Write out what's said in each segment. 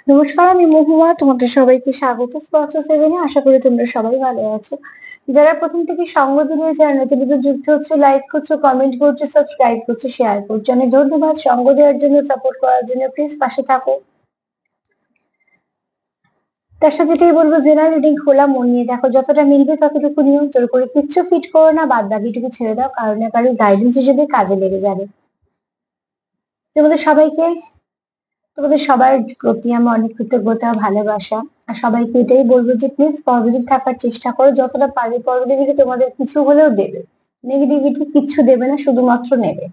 নমস্কার, আমি মহুয়া। তোমাদের সবাইকে স্বাগত স্পষ্ট সেভেনে। আশা করি তোমরা সবাই ভালো আছো। যারা প্রথম থেকে সঙ্গ দিলে, যারা নতুন নতুন যুক্ত হচ্ছে, লাইক করছো, কমেন্ট করছো, সাবস্ক্রাইব করছো, শেয়ার করছো, অনেক ধন্যবাদ সঙ্গ দেওয়ার জন্য, সাপোর্ট করার জন্য। প্লিজ পাশে থাকো। তার সাথে এটাই বলবো, জেনারেল রিডিং খোলা মন নিয়ে দেখো, যতটা মিলবে ততটুকু নিও। জোর করে কিচ্ছু ফিট করো না, বাদ বাকিটুকু ছেড়ে দাও, কারণ না কারোর গাইডেন্স হিসেবে কাজে লেগে যাবে। তোমাদের সবাইকে, তোমাদের সবার প্রতি আমার অনেক কৃতজ্ঞতা, ভালোবাসা। আর সবাইকে এটাই বলবো যে প্লিজ পজিটিভ থাকার চেষ্টা করো, যতটা পারবে। পজিটিভিটি তোমাদের কিছু হলেও দেবে, নেগেটিভিটি কিচ্ছু দেবে না, শুধুমাত্র নেবে।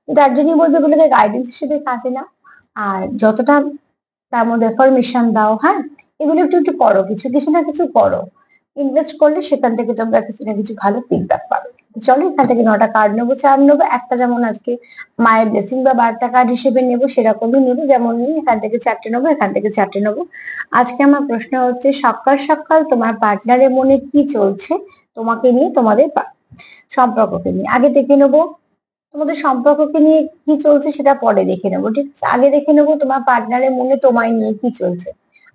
তো তার জন্যই বলবো এগুলোকে গাইডেন্স হিসেবে কাজে নাও। আর যতটা তার মধ্যে এফরমেশন দাও, হ্যাঁ, এগুলো একটু একটু করো, কিছু কিছু না কিছু করো। ইনভেস্ট করলে সেখান থেকে তোমরা কিছু না কিছু ভালো ফিডব্যাক পাবে। চলো এখান থেকে 9টা কার্ড নেবো, চার নেবো, একটা যেমন আজকে মায়ের ব্লেসিং বা বার্তা কার্ড হিসেবে নেবো সেরকমই নেবো, যেমন নিই এখান থেকে 4টে নেবো, এখান থেকে 4টে নেবো। আজকে আমার প্রশ্ন হচ্ছে, সকাল সকাল তোমার পার্টনারের মনে কি চলছে তোমাকে নিয়ে, তোমাদের সম্পর্ককে নিয়ে। আগে দেখে নেবো তোমাদের সম্পর্ককে নিয়ে কি চলছে, সেটা পরে দেখে নেবো, ঠিক আছে? আগে দেখে নেবো তোমার পার্টনারের মনে তোমায় নিয়ে কি চলছে।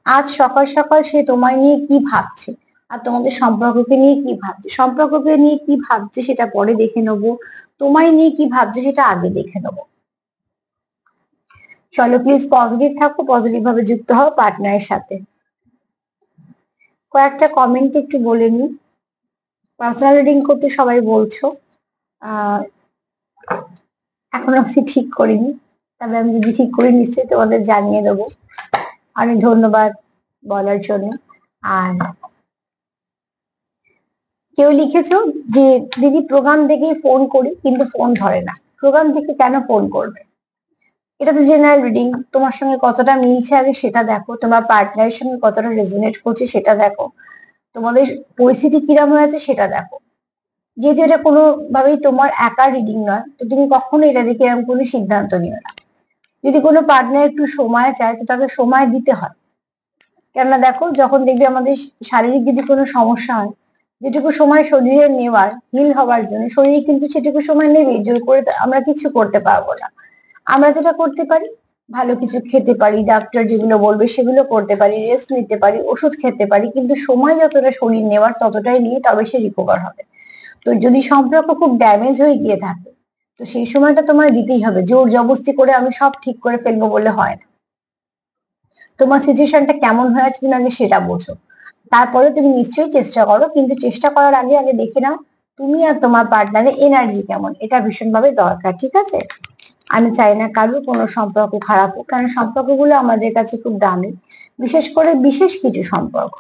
আজ সকাল সকাল সে তোমায় নিয়ে কি ভাবছে, আর তোমাদের সম্পর্ককে নিয়ে কি ভাবছে। সম্পর্ককে নিয়ে কি ভাবছে সেটা পরে দেখে নেবো, তোমায় নিয়ে কি ভাবছে সেটা আগে দেখে নেবো। চলো প্লিজ পজিটিভ থাকো, পজিটিভ ভাবে যুক্ত হও পার্টনারের সাথে। কয়েকটা কমেন্ট একটু বলে নি। পার্সোনাল রিডিং করতে সবাই বলছো, আহ এখন অবধি ঠিক করিনি, তবে আমি যদি ঠিক করি নিশ্চয়ই তোমাদের জানিয়ে দেবো। অনেক ধন্যবাদ বলার জন্য। আর কেউ লিখেছো যে দিদি প্রোগ্রাম দেখেই ফোন করি কিন্তু ফোন ধরে না। প্রোগ্রাম দেখে কেন ফোন করবে? এটা তো জেনারেল রিডিং, তোমার সঙ্গে কতটা মিলছে আগে সেটা দেখো, তোমার পার্টনারের সঙ্গে কতটা রেজোনেট করছে সেটা দেখো, তোমাদের পরিস্থিতি কিরকম হয়েছে সেটা দেখো। যেহেতু এটা কোনো ভাবেই তোমার একার রিডিং নয়, তো তুমি কখনো এটা দেখে এরকম কোনো সিদ্ধান্ত নিও না। যদি কোনো পার্টনার একটু সময় চায়, তো তাকে সময় দিতে হয়। কেননা দেখো, যখন দেখবে আমাদের শারীরিক যদি কোনো সমস্যা হয়, যেটুকু সময় শরীরে নেওয়ার হিল হওয়ার জন্য, শরীর কিন্তু সেটুকু সময় নেবে। জোর করে তো আমরা কিছু করতে পারবো না। আমরা যেটা করতে পারি, ভালো কিছু খেতে পারি, ডাক্তার যেগুলো বলবে সেগুলো করতে পারি, রেস্ট নিতে পারি, ওষুধ খেতে পারি, কিন্তু সময় যতটা শরীর নেওয়ার ততটাই নিয়ে তবে সে রিকভার হবে। তো যদি সম্পর্ক খুব ড্যামেজ হয়ে গিয়ে থাকে, তো সেই সময়টা তোমার দিতেই হবে। জোর জবরদস্তি করে আমি সব ঠিক করে ফেলবো বলে হয় না। তোমার সিচুয়েশনটা কেমন হয়ে আছে তুমি আগে সেটা বোঝো, তারপরে তুমি নিশ্চয়ই চেষ্টা করো। কিন্তু চেষ্টা করার আগে আগে দেখে নাও তুমি আর তোমার পার্টনারের এনার্জি কেমন, এটা ভীষণভাবে দরকার, ঠিক আছে? আমি চাই না কারোর কোনো সম্পর্ক খারাপ হোক, কারণ সম্পর্কগুলো আমাদের কাছে খুব দামি, বিশেষ করে বিশেষ কিছু সম্পর্ক।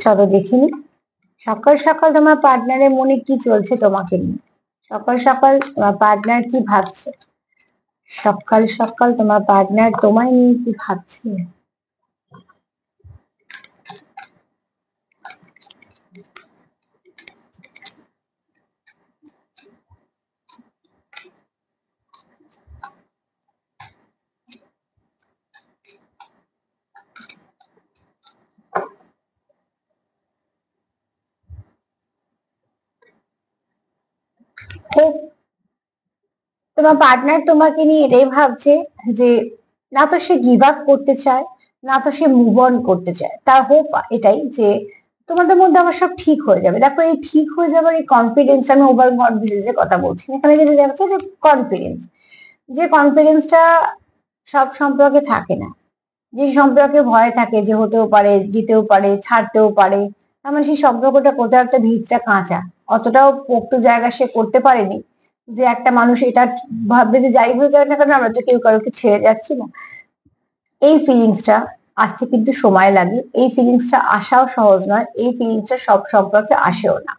চলো দেখিনি সকাল সকাল তোমার পার্টনারের মনে কি চলছে তোমাকে নিয়ে। সকাল সকাল তোমার পার্টনার কি ভাবছে, সকাল সকাল তোমার পার্টনার তোমায় নিয়ে কি ভাবছে। হোপ, তোমার পার্টনার তোমাকে নিয়ে এটাই ভাবছে যে না তো সে গিভ আপ করতে চায়, না তো সে মুভ অন করতে চায়। তার হোপ এটাই যে তোমাদের মধ্যে আবার সব ঠিক হয়ে যাবে। দেখো, এই ঠিক হয়ে যাবার এই কনফিডেন্স, আমি ওভার কনফিডেন্সের কথা বলছি না। এখানে যেটা যাচ্ছে যে কনফিডেন্স, যে কনফিডেন্সটা সব সম্পর্কে থাকে না। যে সম্পর্কে ভয় থাকে যে হতেও পারে, জিতেও পারে, ছাড়তেও পারে, তার মানে সেই সম্পর্কটা কোথাও একটা ভিতটা কাঁচা, অতটাও পোক্ত জায়গা সে করতে পারেনি যে একটা মানুষ এটা ভাববে যে যাই হয়ে যায় না কেন আমরা তো কেউ কারোকে ছেড়ে যাচ্ছি না। এই ফিলিংসটা আসতে কিন্তু সময় লাগে, এই ফিলিংসটা আসাও সহজ নয়, এই ফিলিংসটা সব সম্পর্কে আসেও না।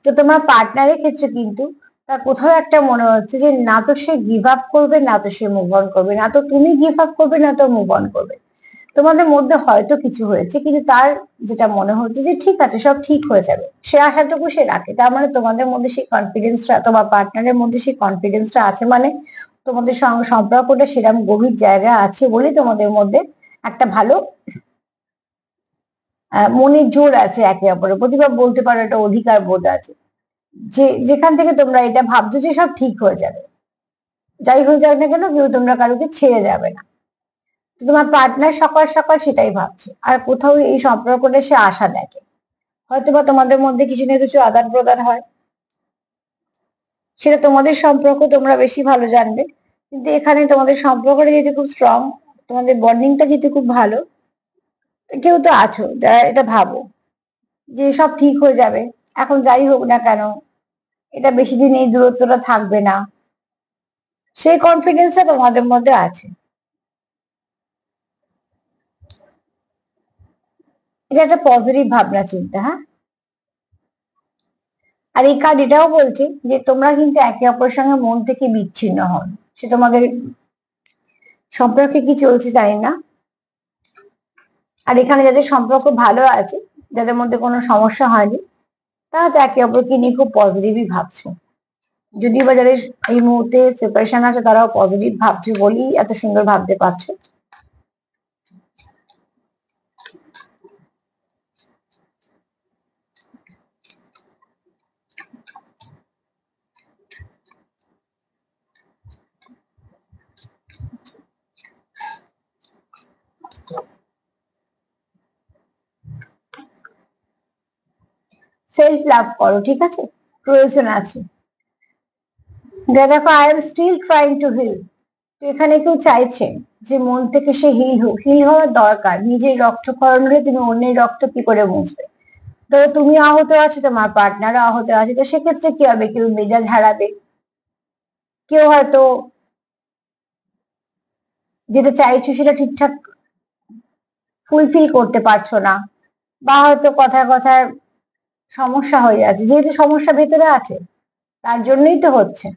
তো তোমার পার্টনারের ক্ষেত্রে কিন্তু তার কোথাও একটা মনে হচ্ছে যে না তো সে গিভ আপ করবে, না তো সে মুভ অন করবে, না তো তুমি গিভ আপ করবে, না তো মুভ অন করবে। তোমাদের মধ্যে হয়তো কিছু হয়েছে, কিন্তু তার যেটা মনে হচ্ছে যে ঠিক আছে, সব ঠিক হয়ে যাবে, সে আশাটুকু সে রাখে। তার মানে তোমাদের মধ্যে সেই কনফিডেন্সটা, তোমার পার্টনারের মধ্যে সেই কনফিডেন্সটা আছে, মানে তোমাদের সঙ্গে সম্পর্কটা সেরকম গভীর জায়গা আছে বলেই তোমাদের মধ্যে একটা ভালো মনের জোর আছে, একে অপরের প্রতি, বা বলতে পারো একটা অধিকার বোধ আছে। যেখান থেকে তোমরা এটা ভাবছো যে সব ঠিক হয়ে যাবে, যাই হয়ে যাক না কেন কেউ তোমরা কারোকে ছেড়ে যাবে না, তো তোমার পার্টনার সকাল সকাল সেটাই ভাবছে, আর কোথাও এই সম্পর্কটা সে আশা দেখে, হয়তোবা তোমাদের মধ্যে কিছু না কিছু আদান প্রদান হয়, সেটা তোমাদের সম্পর্ক তোমরা বেশি ভালো জানবে। কিন্তু এখানে তোমাদের সম্পর্কটা যেহেতু খুব স্ট্রং, তোমাদের বন্ডিংটা যেহেতু খুব ভালো, কেউ তো আছো যারা এটা ভাবো যে সব ঠিক হয়ে যাবে, এখন যাই হোক না কেন এটা বেশি দিন এই দূরত্বটা থাকবে না, সেই কনফিডেন্সটা তোমাদের মধ্যে আছে। এটা একটা পজিটিভ ভাবনা চিন্তা, হ্যাঁ। আর এই কার্ড এটাও বলছে যে তোমরা কিন্তু একে অপরের সঙ্গে মন থেকে বিচ্ছিন্ন হন, সে তোমাদের সম্পর্কে কি চলছে জানি না। আর এখানে যাদের সম্পর্ক ভালো আছে, যাদের মধ্যে কোনো সমস্যা হয়নি, তারা তো একে অপরকে নিয়ে খুব পজিটিভই ভাবছো। যদিও বা যাদের এই মুহূর্তে সেপারেশন আছে তারাও পজিটিভ ভাবছো বলেই এত সুন্দর ভাবতে পারছো। সেলফ লাভ করো, ঠিক আছে, প্রয়োজন আছে। দেখো, I am still trying to heal. তো এখানে কেউ চাইছে যে মন থেকে সে হিল হোক, হিল হওয়ার দরকার। নিজের রক্তক্ষরণ হলে তুমি অন্যের রক্ত কি করে মুছবে? ধরো তুমি আহত আছো, তোমার পার্টনারও আহত আছে, তো সেক্ষেত্রে কি হবে? কেউ মেজাজ হারাবে, কেউ হয়তো যেটা চাইছো সেটা ঠিকঠাক ফুলফিল করতে পারছো না, বা হয়তো কথায় কথায় সমস্যা হয়ে যাচ্ছে, যেহেতু সমস্যা ভেতরে আছে তার জন্যই তো হচ্ছে।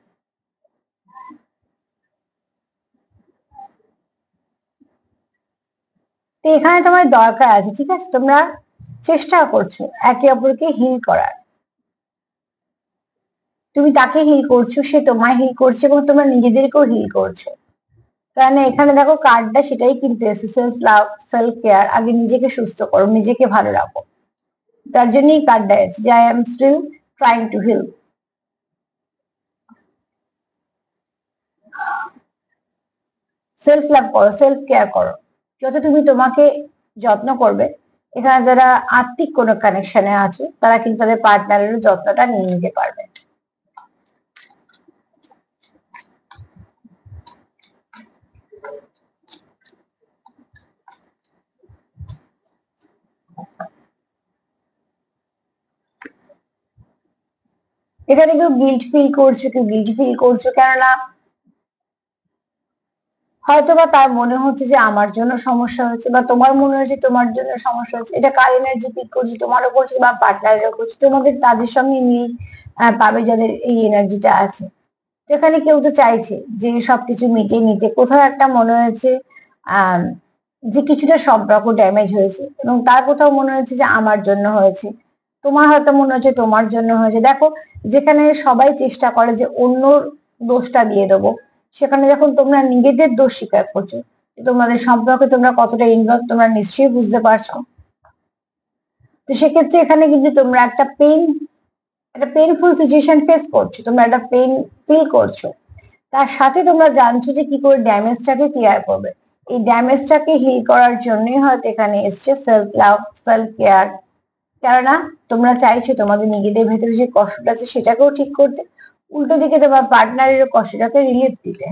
তো এখানে তোমার দরকার আছে, ঠিক আছে, তোমরা চেষ্টা করছো একে অপরকে হিল করার। তুমি তাকে হিল করছো, সে তোমায় হিল করছে, এবং তোমরা নিজেদেরকেও হিল করছো। কারণ এখানে দেখো কার্ডটা সেটাই কিন্তু এসে, সেলফ লাভ, সেলফ কেয়ার। আগে নিজেকে সুস্থ করো, নিজেকে ভালো রাখো, তার জন্যই কার্ডটা এসে যে I am still trying to heal. Self love করো, সেলফ কেয়ার করো। যত তুমি তোমাকে যত্ন করবে, এখানে যারা আত্মিক কোনো কানেকশনে আছে তারা কিন্তু তাদের পার্টনারেরও যত্নটা নিয়ে নিতে পারবে। এখানে কেউ গিল্ট ফিল করছো, কেউ গিল্ট ফিল করছো, কেননা হয়তোবা তার মনে হচ্ছে যে আমার জন্য সমস্যা হচ্ছে, বা তোমার মনে হচ্ছে তোমার জন্য সমস্যা হচ্ছে। এটা কার এনার্জি পিক করছে? তোমারও করছে বা পার্টনারেরও করছে, তোমাদের তাদের সঙ্গে মিল পাবে যাদের এই এনার্জিটা আছে। যেখানে কেউ তো চাইছে যে সবকিছু মিটিয়ে নিতে, কোথাও একটা মনে হয়েছে আহ যে কিছুটা সম্পর্ক ড্যামেজ হয়েছে, এবং তার কোথাও মনে হয়েছে যে আমার জন্য হয়েছে, তোমার হয়তো মনে হচ্ছে তোমার জন্য হয়েছে। দেখো, যেখানে সবাই চেষ্টা করে যে অন্যর দোষটা দিয়ে দেবো, সেখানে যখন তোমরা নিজেদের দোষ স্বীকার করছো, তোমাদের সম্পর্কে তোমরা কতটা ইনভলভ তোমরা নিশ্চয়ই বুঝতে পারছো। তো সেক্ষেত্রে এখানে কিন্তু তোমরা একটা পেইনফুল সিচুয়েশন ফেস করছো, তোমরা একটা পেইন ফিল করছো। তার সাথে তোমরা জানছো যে কি করে ড্যামেজটাকে ক্লিয়ার করবে। এই ড্যামেজটাকে হিল করার জন্যই হয়তো এখানে এসছে সেলফ লাভ, সেলফ কেয়ার। কেননা তোমরা চাইছো তোমাদের নিজেদের ভেতরে যে কষ্টটা আছে সেটাকেও ঠিক করতে, উল্টো দিকে তোমার পার্টনারেরও কষ্টটাকে রিলিফ দিতে।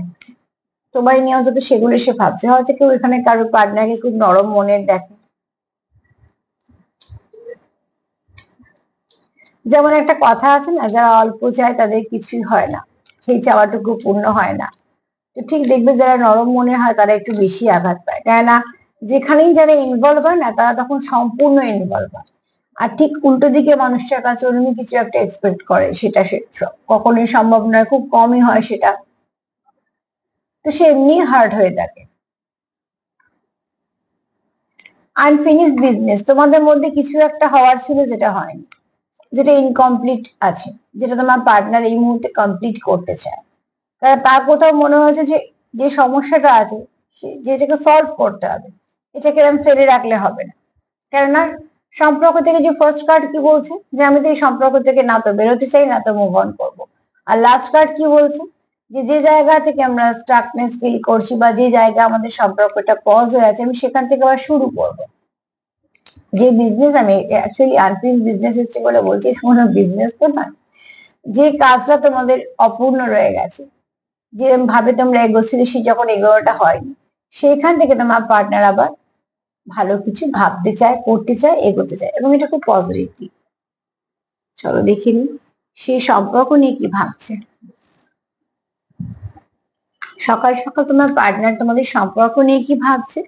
তোমার নিয়ত তো সেগুলো সে ভাবছে। হয়তো কেউ এখানে কারোর পার্টনারকে খুব নরম মনের দেখে, যেমন একটা কথা আছে না, যারা অল্প চায় তাদের কিছুই হয় না, সেই চাওয়াটুকু পূর্ণ হয় না। তো ঠিক দেখবে যারা নরম মনে হয় তারা একটু বেশি আঘাত পায়, কেননা যেখানেই যারা ইনভলভ হয় না তারা তখন সম্পূর্ণ ইনভলভ হয়। আর ঠিক উল্টো দিকে মানুষটার কাছে অন্য কিছু একটা এক্সপেক্ট করে, সেটা সে কখনোই সম্ভব নয়, খুব কমই হয় সেটা। তো সে এমনি হার্ট হয়ে থাকে। আনফিনিশড বিজনেস, তোমাদের মধ্যে কিছু একটা হওয়ার ছিল যেটা হয়নি, যেটা ইনকমপ্লিট আছে, যেটা তোমার পার্টনার এই মুহূর্তে কমপ্লিট করতে চায়। কারণ তার কোথাও মনে হয়েছে যে যে সমস্যাটা আছে যেটাকে সলভ করতে হবে, এটাকে এরকম ফেলে রাখলে হবে না। কেননা সম্পর্ক থেকে যে ফার্স্ট কার্ড কি বলছে, যে আমি তো এই সম্পর্ক থেকে না তো বেরোতে চাই না তো মুভ অন করবো। আর লাস্ট কার্ড কি বলছে, যে যে জায়গা থেকে আমরা স্টাকনেস ফিল করছি বা যে জায়গা আমাদের সম্পর্কটা পজ হয়ে আছে, আমি সেখান থেকে আবার শুরু করব। যে বিজনেস, আমি অ্যাকচুয়ালি আনফিনিশ বিজনেস এসছে বলে বলছি, কোনো বিজনেস তো না, যে কাজটা তোমাদের অপূর্ণ রয়ে গেছে, যে ভাবে তোমরা এগোছিলে সে যখন এগোনোটা হয়নি, সেখান থেকে তোমার পার্টনার আবার ভালো কিছু ভাবতে চায়, করতে চায়, এগোতে চায়, এবং এটা খুব পজিটিভ দিক। চলো দেখিনি সেই সম্পর্ক নিয়ে কি ভাবছে। সকাল সকাল তোমার পার্টনার তোমাদের সম্পর্ক নিয়ে কি ভাবছে।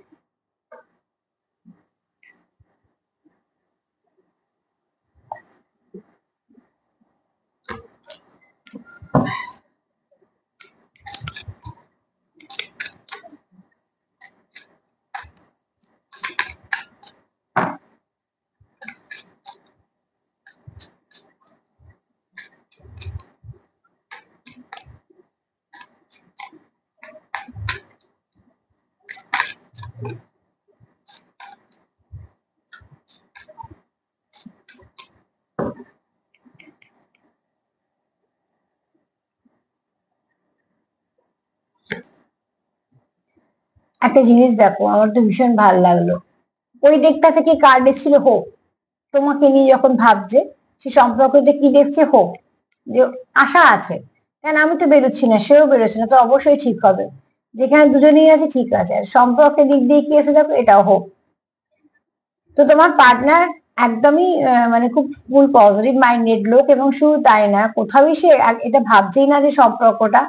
একটা জিনিস দেখো, আমার তো ভীষণ ভালো লাগলো, ওই ডেকটা থেকে কার্ড এসেছিল হোপ। তোমাকে নিয়ে যখন ভাবছে, সে সম্পর্কতে কি দেখছে, হোপ, যে আশা আছে। কেন, আমি তো বেরোচ্ছি না, সেও বেরোচ্ছে না, তো অবশ্যই ঠিক হবে। যেখানে দুজনেই আছে ঠিক আছে। আর সম্পর্কের দিক দিয়ে কি এসে দেখো, এটাও হোপ। তো তোমার পার্টনার একদমই মানে খুব ফুল পজিটিভ মাইন্ডেড লোক, এবং শুধু তাই না, কোথাওই সে এটা ভাবছেই না যে সম্পর্কটা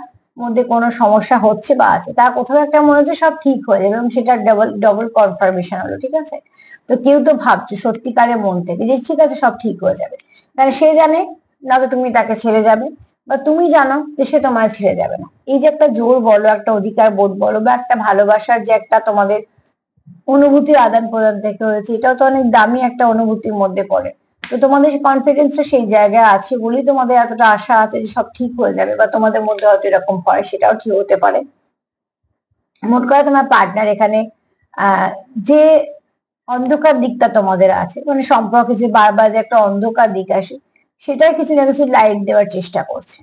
মধ্যে কোনো সমস্যা হচ্ছে বা আছে। তার কোথাও একটা মনে হচ্ছে সব ঠিক হয়ে যাবে, এবং সেটা ডবল ডবল কনফার্মেশন হলো, ঠিক আছে। তো কেউ তো ভাবছো সত্যিকারের মন থেকে যে ঠিক আছে সব ঠিক হয়ে যাবে, কারণ সে জানে না তো তুমি তাকে ছেড়ে যাবে, বা তুমি জানো যে সে তোমায় ছেড়ে যাবে না। এই যে একটা জোর বলো, একটা অধিকার বোধ বলো, বা একটা ভালোবাসার যে একটা তোমাদের অনুভূতির আদান প্রদান থেকে হয়েছে, এটাও তো অনেক দামি একটা অনুভূতির মধ্যে পড়ে। তো তোমাদের কনফিডেন্সটা সেই জায়গায় আছে বলেই তোমাদের এতটা আশা আছে যে সব ঠিক হয়ে যাবে, বা তোমাদের মধ্যে হয়তো এরকম হয়, সেটাও ঠিক হতে পারে। মোট কথা তোমার পার্টনার এখানে আহ যে অন্ধকার দিকটা তোমাদের আছে, মানে সম্পর্কে যে বারবার যে একটা অন্ধকার দিক আসে, সেটাই কিছু না কিছু লাইট দেওয়ার চেষ্টা করছে।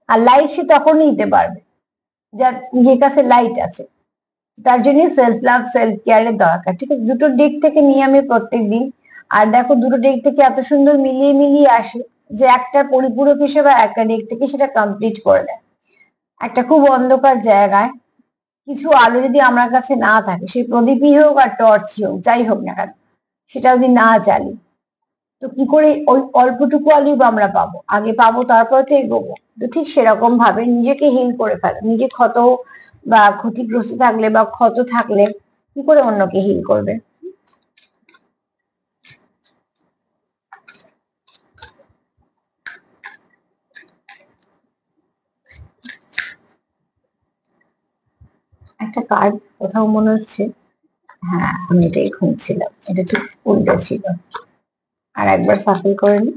আর লাইট সে তখনই দিতে পারবে যার নিজের কাছে লাইট আছে। তার জন্য সেলফ লাভ, সেলফ কেয়ারের দরকার, ঠিক আছে। দুটো দিক থেকে নিয়ে আমি প্রত্যেক দিন, আর দেখো দুটো দিক থেকে এত সুন্দর মিলিয়ে মিলিয়ে আসে, যে একটা পরিপূরক হিসেবে একটা দিক থেকে সেটা কমপ্লিট করে দেয়। একটা খুব অন্ধকার জায়গায় কিছু আলো যদি আমার কাছে না থাকে, সেই প্রদীপই হোক আর টর্চই হোক, যাই হোক না কেন, সেটা যদি না জ্বালি, তো কি করে ওই অল্পটুকু আলোই বা আমরা পাবো, আগে পাবো তারপর তো এগোবো। তো ঠিক সেরকম ভাবে নিজেকে হিল করে ফেলো। নিজে ক্ষত বা ক্ষতিগ্রস্ত থাকলে বা ক্ষত থাকলে কি করে অন্যকে হিল করবে। একটা কার্ড কোথাও মনে হচ্ছে, হ্যাঁ আমি এটাই খুঁজছিলাম, এটা ঠিক উল্টো ছিল। আর একবার সাফল করে নি।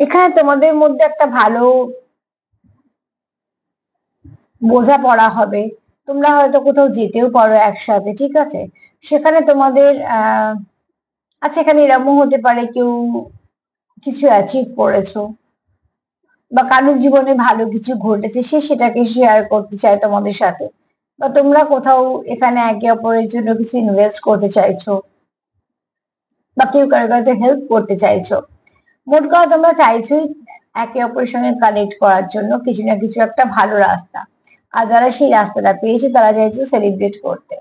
এখানে তোমাদের মধ্যে একটা ভালো বোঝাপড়া হবে। তোমরা হয়তো কোথাও যেতেও পারো একসাথে, ঠিক আছে। সেখানে তোমাদের আচ্ছা, এখানে এরকমও হতে পারে কেউ কিছু অ্যাচিভ করেছো, বা কারোর জীবনে ভালো কিছু ঘটেছে, সে সেটাকে শেয়ার করতে চায় তোমাদের সাথে, বা তোমরা কোথাও এখানে একে অপরের জন্য কিছু ইনভেস্ট করতে চাইছো, বা কেউ কারো কাছে হেল্প করতে চাইছো। মোট কথা তোমরা চাইছোই একে অপরের সঙ্গে কানেক্ট করার জন্য কিছু না কিছু একটা ভালো রাস্তা। আর যারা সেই রাস্তাটা পেয়েছে তারা চাইছো সেলিব্রেট করতে।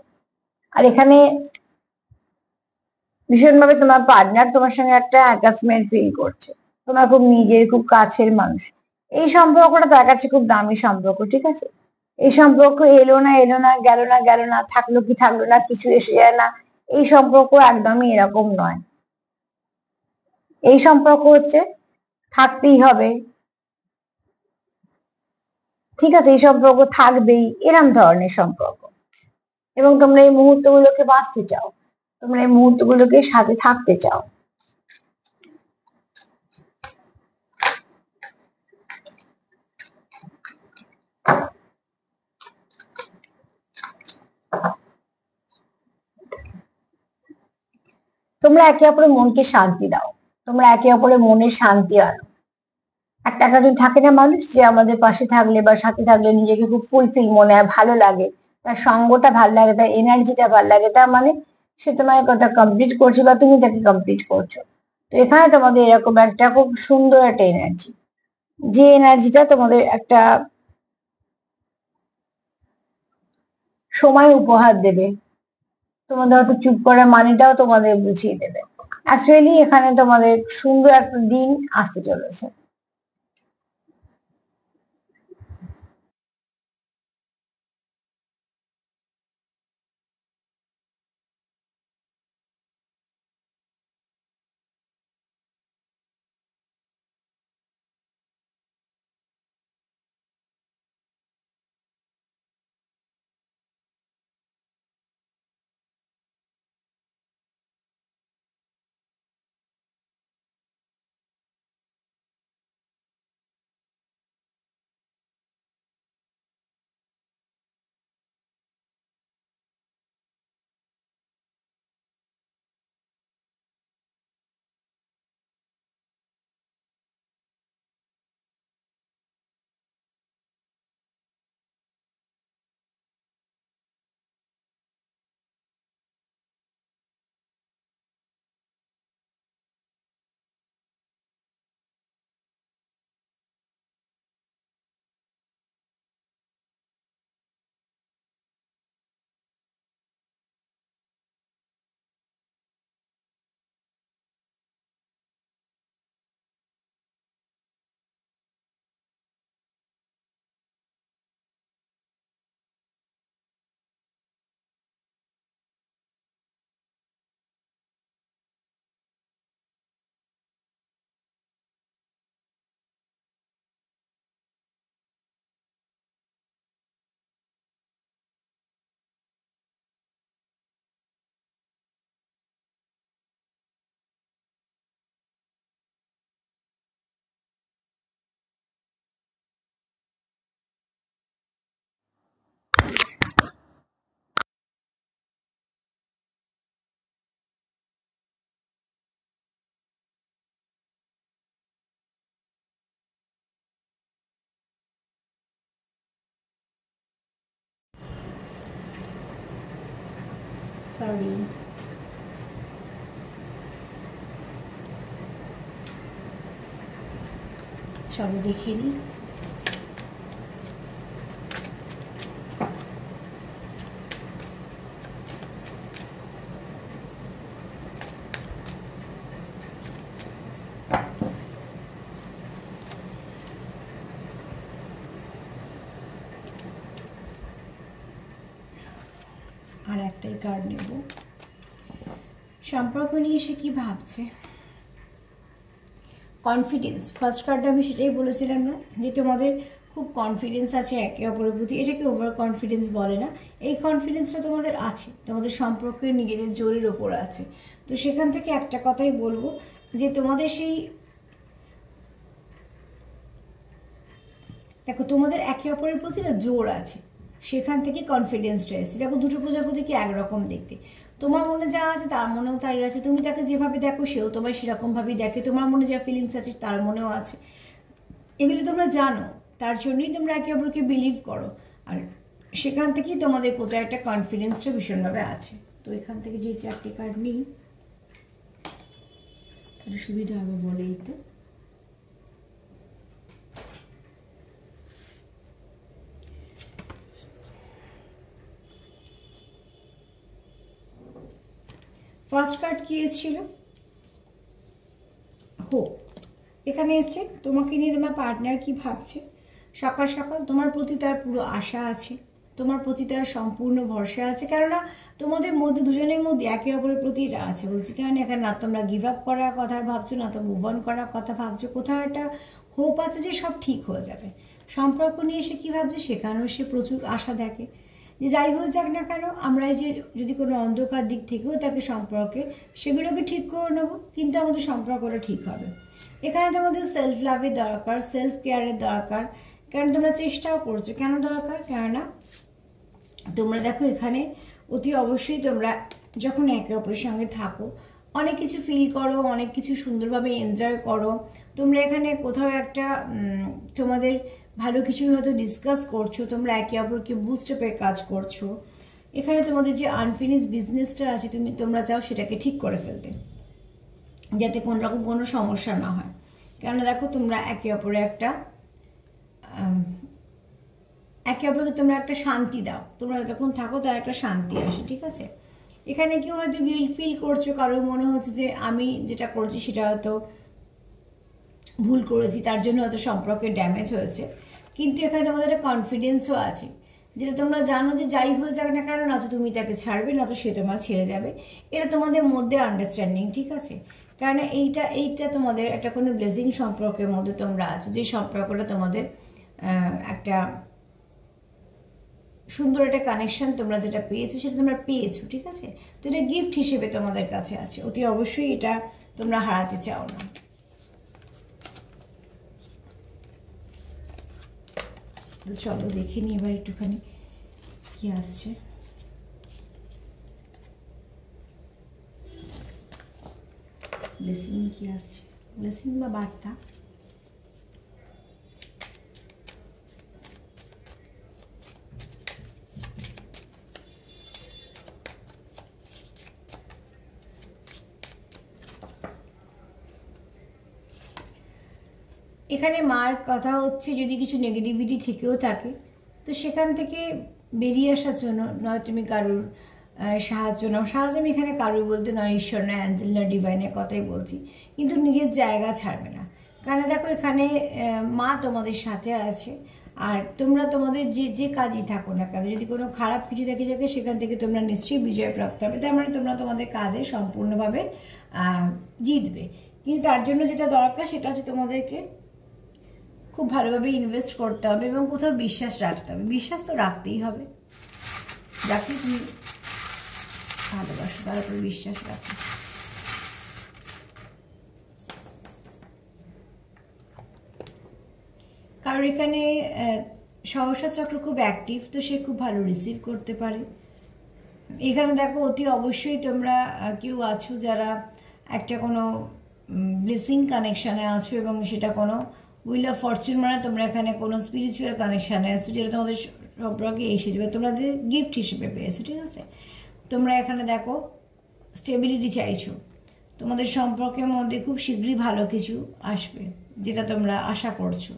আর এখানে ভীষণভাবে তোমার পার্টনার তোমার সঙ্গে একটা অ্যাটাচমেন্ট ফিল করছে, তোমার খুব নিজের, খুব কাছের মানুষ। এই সম্পর্কটা তার কাছে খুব দামি সম্পর্ক, ঠিক আছে। এই সম্পর্ক এলো না এলো না, গেল না গেল না, থাকলো কি থাকলো না, কিছু এসে যায় না, এই সম্পর্ক একদমই এরকম নয়। এই সম্পর্ক হচ্ছে থাকতেই হবে, ঠিক আছে, এই সম্পর্ক থাকবেই, এরম ধরনের সম্পর্ক। এবং তোমরা এই মুহূর্তগুলোকে বাঁচতে চাও, তোমরা এই মুহূর্তগুলোকে সাথে থাকতে চাও। তোমরা একে অপরের মনকে শান্তি দাও, তোমরা একে অপরের মনের শান্তি আনো। একটা কারণ থাকে না মানুষ, যে আমাদের পাশে থাকলে বা সাথে থাকলে নিজেকে খুব ফুলফিল মনে হয়, ভালো লাগে, তার সঙ্গটা ভালো লাগে, তার এনার্জিটা ভালো লাগে, তার মানে সে তোমার কথা কমপ্লিট করছে বা তুমি তাকে কমপ্লিট করছো। তো এখানে তোমাদের এরকম একটা খুব সুন্দর একটা এনার্জি, যে এনার্জিটা তোমাদের একটা সময় উপহার দেবে, তোমাদের হয়তো চুপ করার মানেটাও তোমাদের বুঝিয়ে দেবে। অ্যাকচুয়ালি এখানে তোমাদের সুন্দর একটা দিন আসতে চলেছে। সরি, চলো দেখে নিই। আর একটাই কার্ড নেব। সম্পর্ক নিয়ে সে কি ভাবছে? কনফিডেন্স, ফার্স্ট কার্ডটা আমি সেটাই বলেছিলাম না, যে তোমাদের খুব কনফিডেন্স আছে একে অপরের প্রতি। এটাকে ওভার কনফিডেন্স বলে না, এই কনফিডেন্সটা তোমাদের আছে, তোমাদের সম্পর্কের নিজেদের জোরের ওপর আছে। তো সেখান থেকে একটা কথাই বলবো, যে তোমাদের সেই, দেখো তোমাদের একে অপরের প্রতি না জোর আছে, সেখান থেকে কনফিডেন্সটা এসেছে। দেখো দুটো প্রজাপতিকে একরকম দেখতে, তোমার মনে যা আছে তার মনেও তাই আছে, তুমি তাকে যেভাবে দেখো সেও তোমায় সেরকমভাবেই দেখে, তোমার মনে যা ফিলিংস আছে তার মনেও আছে, এগুলো তোমরা জানো, তার জন্যই তোমরা একে অপরকে বিলিভ করো। আর সেখান থেকেই তোমাদের কোথাও একটা কনফিডেন্সটা ভীষণভাবে আছে। তো এখান থেকে যে চারটি কার্ড নিই তাহলে সুবিধা হবে বলেই তো। ফার্স্ট কার্ড কি এসেছিল? হোপ। এখানে এসছে তোমাকে নিয়ে তোমার পার্টনার কি ভাবছে। সকাল সকাল তোমার প্রতি তার পুরো আশা আছে, তোমার প্রতি তার সম্পূর্ণ ভরসা আছে, কেননা তোমাদের মধ্যে দুজনের মধ্যে একে অপরের প্রতি এটা আছে। বলছি কেন, এখানে না তোমরা গিভ আপ করার কথা ভাবছো, না তো মুভ অন করার কথা ভাবছো, কোথাও একটা হোপ আছে যে সব ঠিক হয়ে যাবে। সম্পর্ক নিয়ে সে কী ভাবছে, সেখানেও সে প্রচুর আশা দেখে, যে যাই হয়ে যাক না কেন, আমরা এই যে যদি কোনো অন্ধকার দিক থেকেও তাকে সম্পর্কে, সেগুলোকে ঠিক করে নেবো, কিন্তু আমাদের সম্পর্কটা ঠিক হবে। এখানে তোমাদের সেলফ লাভের দরকার, সেলফ কেয়ারের দরকার, কারণ তোমরা চেষ্টাও করছো। কেন দরকার? কেননা তোমরা দেখো এখানে অতি অবশ্যই তোমরা যখন একে অপরের সঙ্গে থাকো, অনেক কিছু ফিল করো, অনেক কিছু সুন্দরভাবে এনজয় করো। তোমরা এখানে কোথাও একটা তোমাদের ভালো কিছু হয়তো ডিসকাস করছো, তোমরা একে অপরকে বুস্ট আপের কাজ করছো। এখানে তোমাদের যে আনফিনিশ বিজনেসটা আছে তোমরা চাও সেটাকে ঠিক করে ফেলতে, যাতে কোনো রকম কোনো সমস্যা না হয়। কেননা দেখো তোমরা একে অপরকে তোমরা একটা শান্তি দাও, তোমরা যখন থাকো তার একটা শান্তি আসে, ঠিক আছে। এখানে কেউ হয়তো গিল্ট ফিল করছো, কারো মনে হচ্ছে যে আমি যেটা করছি সেটা হয়তো ভুল করেছি, তার জন্য হয়তো সম্পর্কের ড্যামেজ হয়েছে। কিন্তু এখানে তোমাদের একটা কনফিডেন্সও আছে, যেটা তোমরা জানো যে যাই হয়ে যাক না কেন, না তো তুমি তাকে ছাড়বে, না তো সে তোমার ছেড়ে যাবে। এটা তোমাদের মধ্যে আন্ডারস্ট্যান্ডিং, ঠিক আছে। কারণ এইটা তোমাদের একটা কোনো ব্লেসিং সম্পর্কের মধ্যে তোমরা আছো, যে সম্পর্কটা তোমাদের একটা সুন্দর একটা কানেকশন তোমরা যেটা পেয়েছো সেটা তোমরা পেয়েছো, ঠিক আছে। তো এটা গিফট হিসেবে তোমাদের কাছে আছে, অতি অবশ্যই এটা তোমরা হারাতে চাও না। তো চলো দেখে নি এবার একটুখানি কি আসছে। ব্লেসিং কি আসছে, ব্লেসিং বা বার্তা। এখানে মার কথা হচ্ছে, যদি কিছু নেগেটিভিটি থেকেও থাকে তো সেখান থেকে বেরিয়ে আসার জন্য নয় তুমি কারুর সাহায্য নাও। সাহায্য আমি এখানে কারুর বলতে নয়, ঈশ্বর না, অ্যাঞ্জেল না, ডিভাইনের কথাই বলছি। কিন্তু নিজের জায়গা ছাড়বে না, কারণ দেখো এখানে মা তোমাদের সাথে আছে। আর তোমরা তোমাদের যে কাজই থাকো না কেন, যদি কোনো খারাপ কিছু থেকে থাকে সেখান থেকে তোমরা নিশ্চয়ই বিজয় প্রাপ্ত হবে। তার মানে তোমরা তোমাদের কাজে সম্পূর্ণভাবে জিতবে। কিন্তু তার জন্য যেটা দরকার সেটা হচ্ছে তোমাদেরকে খুব ভালোভাবে ইনভেস্ট করতে হবে এবং কোথাও বিশ্বাস রাখতে হবে। বিশ্বাস তো রাখতেই হবে, যাকে তুমি ভালোবাসো তার উপরে বিশ্বাস রাখো। কারণ এখানে সহসা চক্র খুব অ্যাক্টিভ, তো সে খুব ভালো রিসিভ করতে পারে। এখানে দেখো অতি অবশ্যই তোমরা কেউ আছো যারা একটা কোনো ব্লেসিং কানেকশানে আছো, এবং সেটা কোনো উইল অফ ফরচুন, মানে তোমরা এখানে কোনো স্পিরিচুয়াল কানেকশানে আছো যেটা তোমাদের সম্পর্কে এসে যাবে, তোমাদের গিফট হিসেবে পেয়েছো, ঠিক আছে। তোমরা এখানে দেখো স্টেবিলিটি চাইছো, তোমাদের সম্পর্কের মধ্যে খুব শীঘ্রই ভালো কিছু আসবে যেটা তোমরা আশা করছো।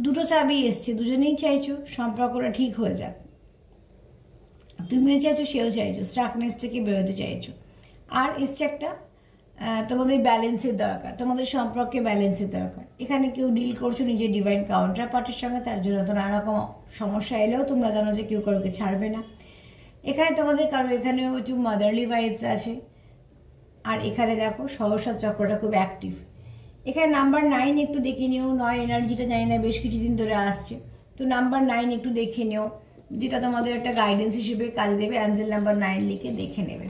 দুটো চাবি এসছে, দুজনেই চাইছো সম্পর্কটা ঠিক হয়ে যাক। তুমিও চাইছো, সেও চাইছো, স্ট্রাকনেস থেকে বেরোতে চাইছো। আর এসছে একটা তোমাদের ব্যালেন্সের দরকার, তোমাদের সম্পর্কে ব্যালেন্সের দরকার। এখানে কেউ ডিল করছো নিজের ডিভাইন কাউন্টার পার্টির সঙ্গে, তার জন্য তো নানা রকম সমস্যা এলেও তোমরা জানো যে কেউ কারোকে ছাড়বে না। এখানে তোমাদের কারো এখানেও একটু মাদারলি ভাইবস আছে। আর এখানে দেখো সহসা চক্রটা খুব অ্যাক্টিভ। এখানে নাম্বার 9 একটু দেখে নিও, 9 এনার্জিটা জানি না বেশ কিছুদিন ধরে আসছে, তো নাম্বার 9 একটু দেখে নিও, যেটা তোমাদের একটা গাইডেন্স হিসেবে কাজে দেবে। অ্যাঞ্জেল নাম্বার 9 লিখে দেখে নেবে।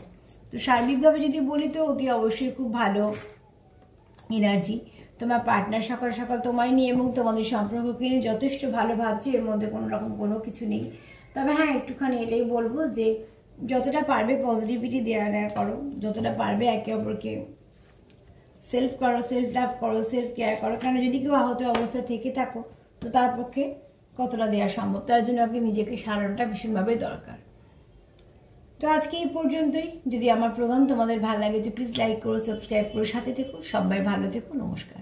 তো সার্বিকভাবে যদি বলি তো অতি অবশ্যই খুব ভালো এনার্জি। তোমার পার্টনার সকাল সকাল তোমায় নিয়ে এবং তোমাদের সম্পর্ককে নিয়ে যথেষ্ট ভালো ভাবছে, এর মধ্যে কোনো রকম কোনো কিছু নেই। তবে হ্যাঁ, একটুখানি এটাই বলবো যে যতটা পারবে পজিটিভিটি দেওয়া নেওয়া করো, যতটা পারবে একে অপরকে সেলফ করো, সেলফ লাভ করো, সেলফ কেয়ার করো। কারণ যদি কেউ আহত অবস্থায় থেকে থাকো তো তার পক্ষে কতটা দেওয়া সম্ভব, তার জন্য আগে নিজেকে সারানোটা ভীষণভাবে দরকার। তো আজকে এই পর্যন্তই। যদি আমার প্রোগ্রাম তোমাদের ভালো লাগে তো প্লিজ লাইক করো, সাবস্ক্রাইব করো, সাথে থেকো। সবাই ভালো থেকো, নমস্কার।